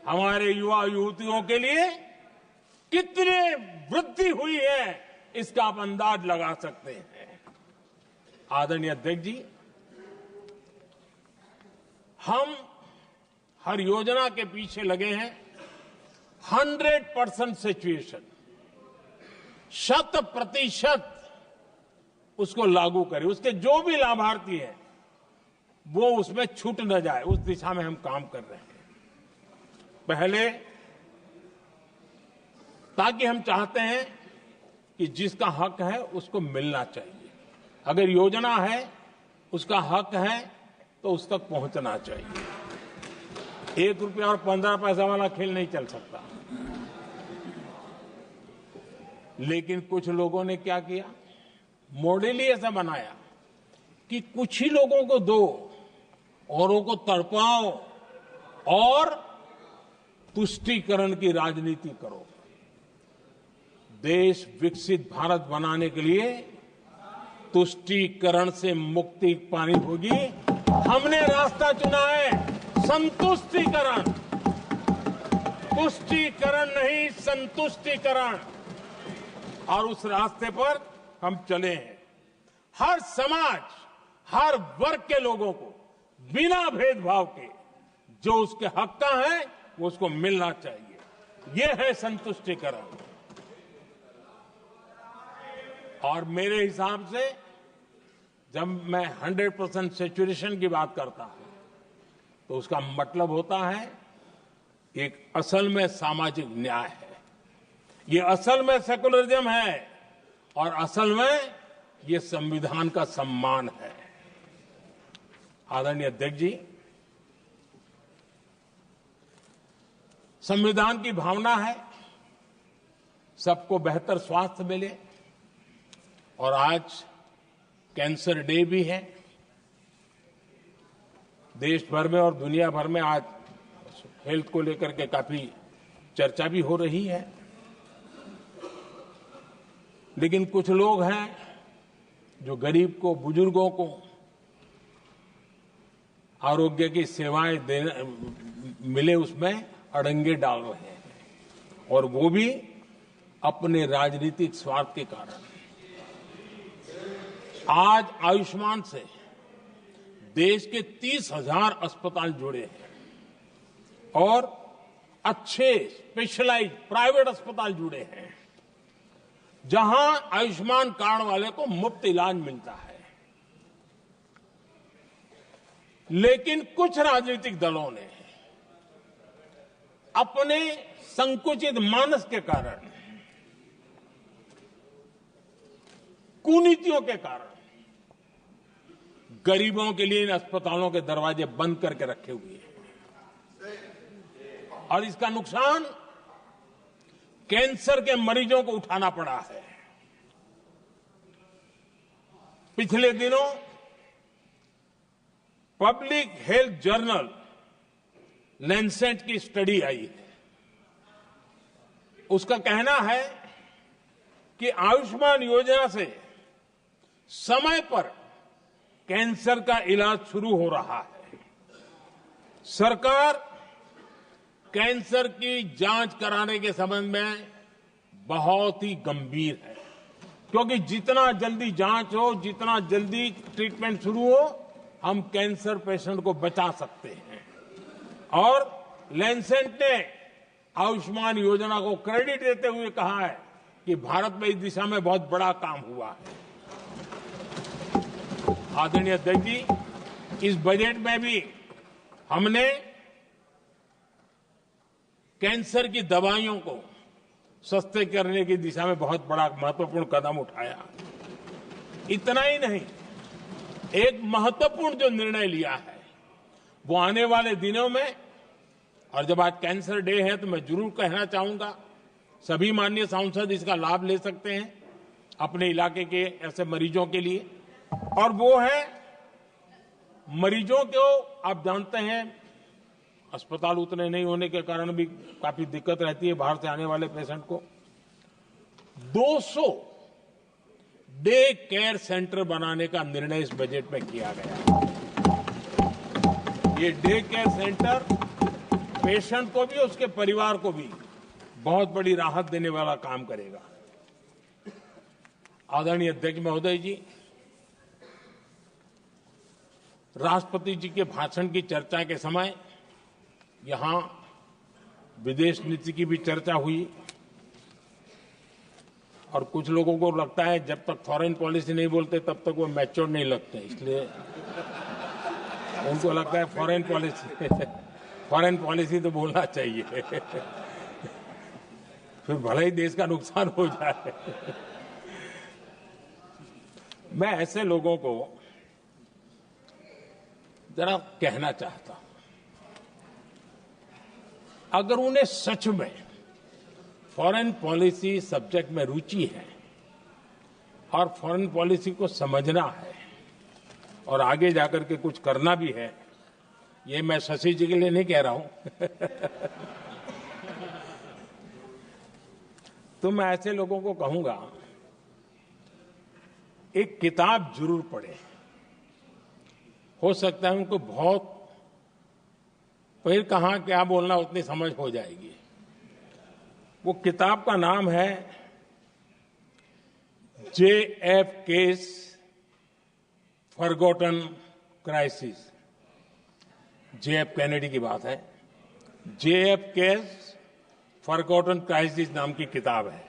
हमारे युवा युवतियों के लिए कितनी वृद्धि हुई है इसका आप अंदाज लगा सकते हैं। आदरणीय अध्यक्ष जी, हम हर योजना के पीछे लगे हैं 100% सिचुएशन, 100% उसको लागू करें, उसके जो भी लाभार्थी हैं वो उसमें छूट न जाए, उस दिशा में हम काम कर रहे हैं। पहले ताकि हम चाहते हैं कि जिसका हक है उसको मिलना चाहिए, अगर योजना है उसका हक है तो उस तक पहुंचना चाहिए। 1 रुपया और 15 पैसा वाला खेल नहीं चल सकता। लेकिन कुछ लोगों ने क्या किया, मॉडल ही ऐसा बनाया कि कुछ ही लोगों को दो, औरों को तड़पाओ और तुष्टीकरण की राजनीति करो। देश विकसित भारत बनाने के लिए तुष्टीकरण से मुक्ति पानी होगी। हमने रास्ता चुना है संतुष्टीकरण, तुष्टीकरण नहीं, संतुष्टीकरण, और उस रास्ते पर हम चले हैं। हर समाज, हर वर्ग के लोगों को बिना भेदभाव के जो उसके हक का है वो उसको मिलना चाहिए। ये है संतुष्टीकरण। और मेरे हिसाब से जब मैं 100% सैचुरेशन की बात करता हूं तो उसका मतलब होता है एक असल में सामाजिक न्याय है, ये असल में सेकुलरिज्म है और असल में ये संविधान का सम्मान है। आदरणीय अध्यक्ष जी, संविधान की भावना है सबको बेहतर स्वास्थ्य मिले, और आज कैंसर डे भी है। देश भर में और दुनिया भर में आज हेल्थ को लेकर के काफी चर्चा भी हो रही है। लेकिन कुछ लोग हैं जो गरीब को, बुजुर्गों को आरोग्य की सेवाएं मिले उसमें अड़ंगे डाल रहे हैं, और वो भी अपने राजनीतिक स्वार्थ के कारण। आज आयुष्मान से देश के 30,000 अस्पताल जुड़े हैं और अच्छे स्पेशलाइज्ड प्राइवेट अस्पताल जुड़े हैं जहां आयुष्मान कार्ड वाले को मुफ्त इलाज मिलता है। लेकिन कुछ राजनीतिक दलों ने अपने संकुचित मानस के कारण, कुनीतियों के कारण गरीबों के लिए इन अस्पतालों के दरवाजे बंद करके रखे हुए हैं, और इसका नुकसान कैंसर के मरीजों को उठाना पड़ा है। पिछले दिनों पब्लिक हेल्थ जर्नल लैंसेट की स्टडी आई है। उसका कहना है कि आयुष्मान योजना से समय पर कैंसर का इलाज शुरू हो रहा है। सरकार कैंसर की जांच कराने के संबंध में बहुत ही गंभीर है, क्योंकि जितना जल्दी जांच हो, जितना जल्दी ट्रीटमेंट शुरू हो, हम कैंसर पेशेंट को बचा सकते हैं। और लैंसेट ने आयुष्मान योजना को क्रेडिट देते हुए कहा है कि भारत में इस दिशा में बहुत बड़ा काम हुआ है। आदरणीय अध्यक्ष जी, इस बजट में भी हमने कैंसर की दवाइयों को सस्ते करने की दिशा में बहुत बड़ा महत्वपूर्ण कदम उठाया। इतना ही नहीं, एक महत्वपूर्ण जो निर्णय लिया है वो आने वाले दिनों में, और जब आज कैंसर डे है तो मैं जरूर कहना चाहूंगा, सभी माननीय सांसद इसका लाभ ले सकते हैं अपने इलाके के ऐसे मरीजों के लिए। और वो है मरीजों को, आप जानते हैं अस्पताल उतने नहीं होने के कारण भी काफी दिक्कत रहती है बाहर से आने वाले पेशेंट को। 200 डे केयर सेंटर बनाने का निर्णय इस बजट में किया गया। ये डे केयर सेंटर पेशेंट को भी उसके परिवार को भी बहुत बड़ी राहत देने वाला काम करेगा। आदरणीय अध्यक्ष महोदय जी, राष्ट्रपति जी के भाषण की चर्चा के समय यहां विदेश नीति की भी चर्चा हुई और कुछ लोगों को लगता है जब तक फॉरेन पॉलिसी नहीं बोलते तब तक वो मैच्योर नहीं लगते, इसलिए उनको लगता है फॉरेन पॉलिसी तो बोलना चाहिए फिर भले ही देश का नुकसान हो जाए। मैं ऐसे लोगों को जरा कहना चाहता हूं, अगर उन्हें सच में फॉरेन पॉलिसी सब्जेक्ट में रुचि है और फॉरेन पॉलिसी को समझना है और आगे जाकर के कुछ करना भी है, ये मैं शशि जी के लिए नहीं कह रहा हूं तो मैं ऐसे लोगों को कहूंगा एक किताब जरूर पढ़ें। हो सकता है उनको बहुत फिर कहां क्या बोलना उतनी समझ हो जाएगी। वो किताब का नाम है JFK's forgotten crisis. JF Kennedy की बात है। JFK's फॉरगॉटन क्राइसिस नाम की किताब है।